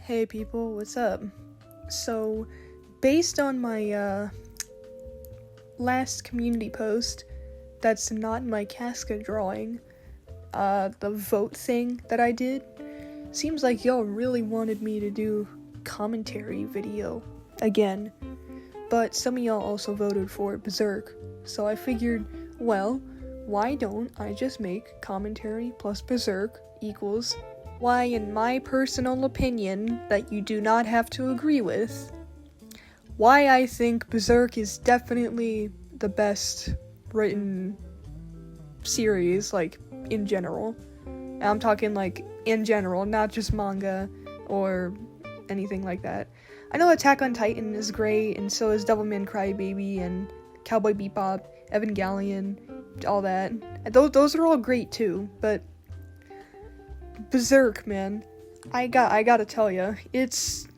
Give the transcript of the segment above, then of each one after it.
Hey people, what's up? So, based on my last community post, that's not my Casca drawing, the vote thing that I did, seems like y'all really wanted me to do commentary video again, but some of y'all also voted for Berserk, so I figured, well, why don't I just make commentary plus Berserk equals why, in my personal opinion, that you do not have to agree with, why I think Berserk is definitely the best written series, like, in general. And I'm talking, like, in general, not just manga or anything like that. I know Attack on Titan is great, and so is Devilman Crybaby, and Cowboy Bebop, Evangelion, all that. And those are all great, too, but Berserk, man, I gotta tell ya, it's,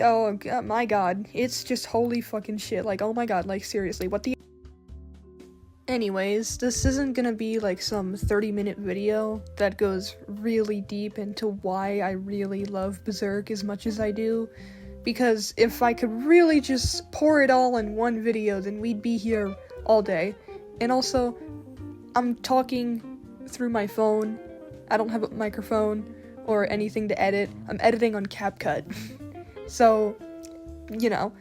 oh my god, it's just holy fucking shit, like, oh my god, like, seriously, what the. Anyways, this isn't gonna be, like, some 30-minute video that goes really deep into why I really love Berserk as much as I do, because if I could really just pour it all in one video, then we'd be here all day. And also, I'm talking through my phone. I don't have a microphone or anything to edit. I'm editing on CapCut. So, you know,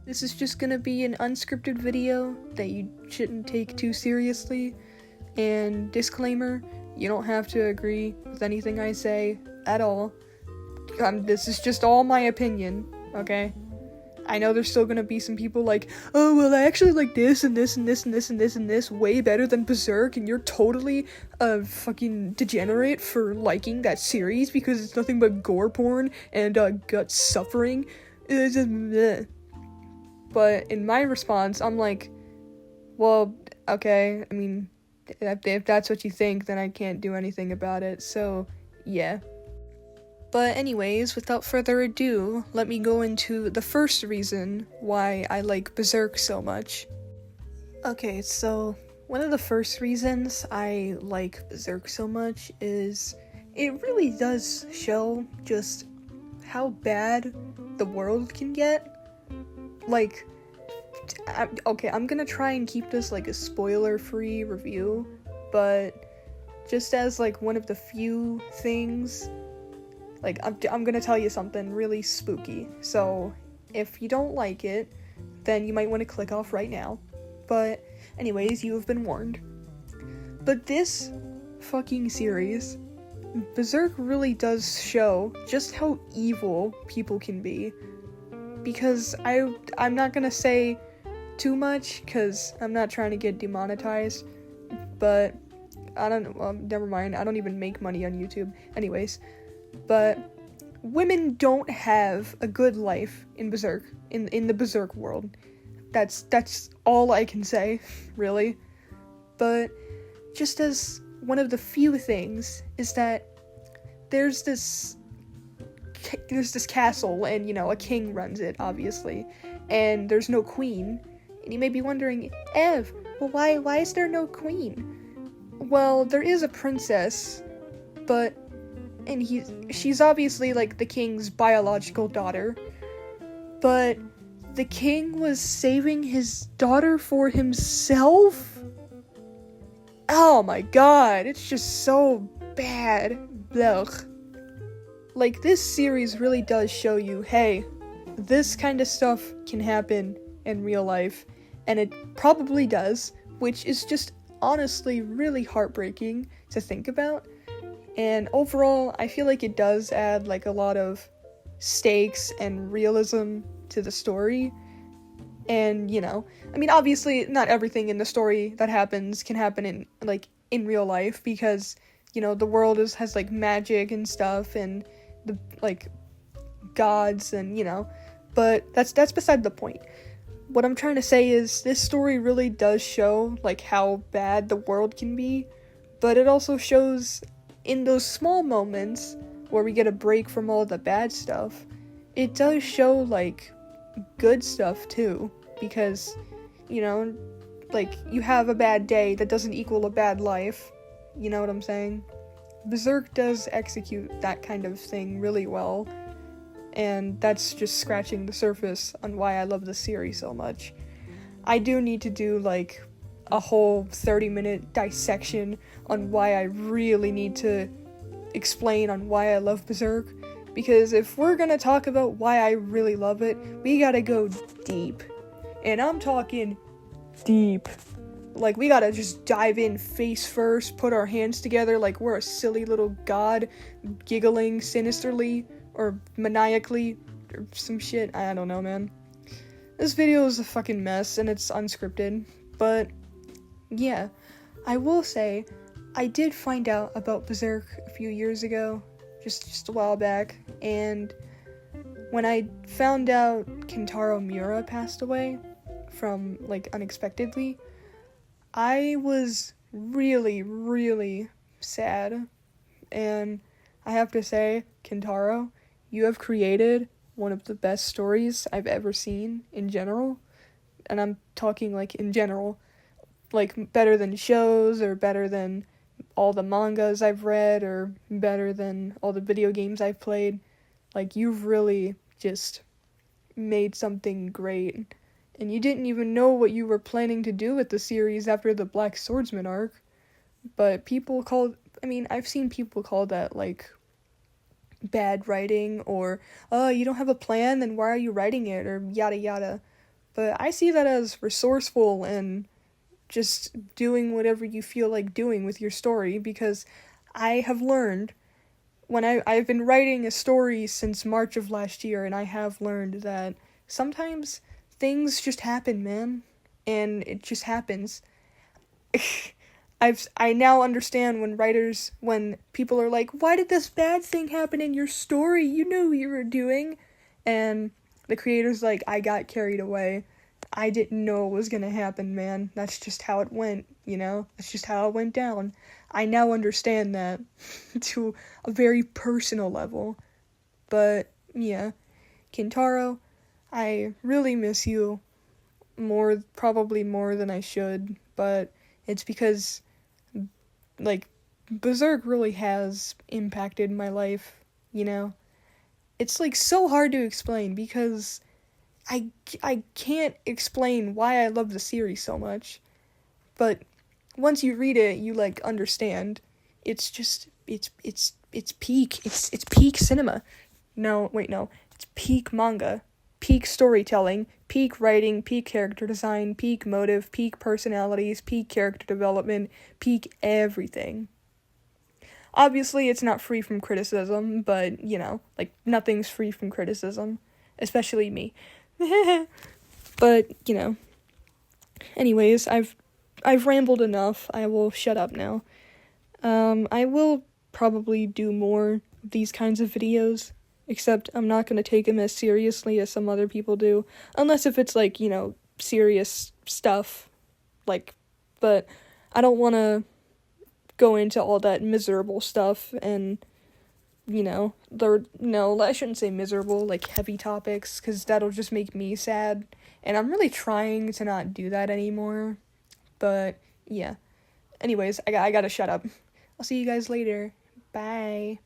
this is just gonna be an unscripted video that you shouldn't take too seriously. And disclaimer, you don't have to agree with anything I say at all. This is just all my opinion, okay? I know there's still gonna be some people like, oh, well, I actually like this and this and this and this and this and this way better than Berserk, and you're totally a fucking degenerate for liking that series because it's nothing but gore porn and gut suffering. But in my response, I'm like, well, okay, I mean, if that's what you think, then I can't do anything about it, so, yeah. But anyways, without further ado, let me go into the first reason why I like Berserk so much. Okay, so one of the first reasons I like Berserk so much is it really does show just how bad the world can get. Like, okay, I'm gonna try and keep this like a spoiler-free review, but just as like one of the few things, like, I'm gonna tell you something really spooky, so if you don't like it, then you might want to click off right now. But anyways, you have been warned. But this fucking series, Berserk really does show just how evil people can be. Because I'm not gonna say too much, because I'm not trying to get demonetized, but I don't know, well, never mind, I don't even make money on YouTube. Anyways. But women don't have a good life in Berserk, in the Berserk world. That's all I can say, really. But just as one of the few things is that there's this castle, and, you know, a king runs it, obviously, and there's no queen. And you may be wondering, Ev, well, why is there no queen? Well, there is a princess, but she's obviously, like, the king's biological daughter, but the king was saving his daughter for himself? Oh my god, it's just so bad. Blech. Like, this series really does show you, hey, this kind of stuff can happen in real life, and it probably does, which is just honestly really heartbreaking to think about. And overall, I feel like it does add, like, a lot of stakes and realism to the story. And, you know, I mean, obviously, not everything in the story that happens can happen in real life, because, you know, the world has, like, magic and stuff, and, the, like, gods, and, you know, but that's beside the point. What I'm trying to say is, this story really does show, like, how bad the world can be, but it also shows, in those small moments where we get a break from all the bad stuff, it does show, like, good stuff too, because, you know, like, you have a bad day, that doesn't equal a bad life, you know what I'm saying? Berserk does execute that kind of thing really well, and that's just scratching the surface on why I love the series so much. I do need to do, like, a whole 30-minute dissection on why I really need to explain on why I love Berserk, because if we're gonna talk about why I really love it, we gotta go deep. And I'm talking deep. Like, we gotta just dive in face first, put our hands together like we're a silly little god, giggling sinisterly, or maniacally, or some shit. I don't know, man. This video is a fucking mess, and it's unscripted, but yeah, I will say, I did find out about Berserk a few years ago, just a while back, and when I found out Kentaro Miura passed away from, like, unexpectedly, I was really, really sad, and I have to say, Kentaro, you have created one of the best stories I've ever seen in general, and I'm talking, like, in general, like, better than shows, or better than all the mangas I've read, or better than all the video games I've played. Like, you've really just made something great, and you didn't even know what you were planning to do with the series after the Black Swordsman arc, but I've seen people call that, like, bad writing, or, oh, you don't have a plan, then why are you writing it, or yada yada, but I see that as resourceful and just doing whatever you feel like doing with your story, because I have learned, when I've been writing a story since March of last year, and I have learned that sometimes things just happen, man, and it just happens. I now understand when people are like, why did this bad thing happen in your story? You knew what you were doing. And the creator's like, I got carried away. I didn't know it was gonna happen, man. That's just how it went, That's just how it went down. I now understand that to a very personal level. But, yeah. Kentaro, I really miss you probably more than I should, but it's because, like, Berserk really has impacted my life, It's, like, so hard to explain, because I can't explain why I love the series so much, but once you read it, you, like, understand. It's just, it's peak cinema. No, it's peak manga, peak storytelling, peak writing, peak character design, peak motive, peak personalities, peak character development, peak everything. Obviously, it's not free from criticism, but, like, nothing's free from criticism, especially me. But, anyways, I've rambled enough. I will shut up now. I will probably do more of these kinds of videos, except I'm not going to take them as seriously as some other people do, unless if it's, like, serious stuff, like, but I don't want to go into all that miserable stuff, and, I shouldn't say miserable, like, heavy topics, because that'll just make me sad, and I'm really trying to not do that anymore, but, yeah. Anyways, I gotta shut up. I'll see you guys later. Bye.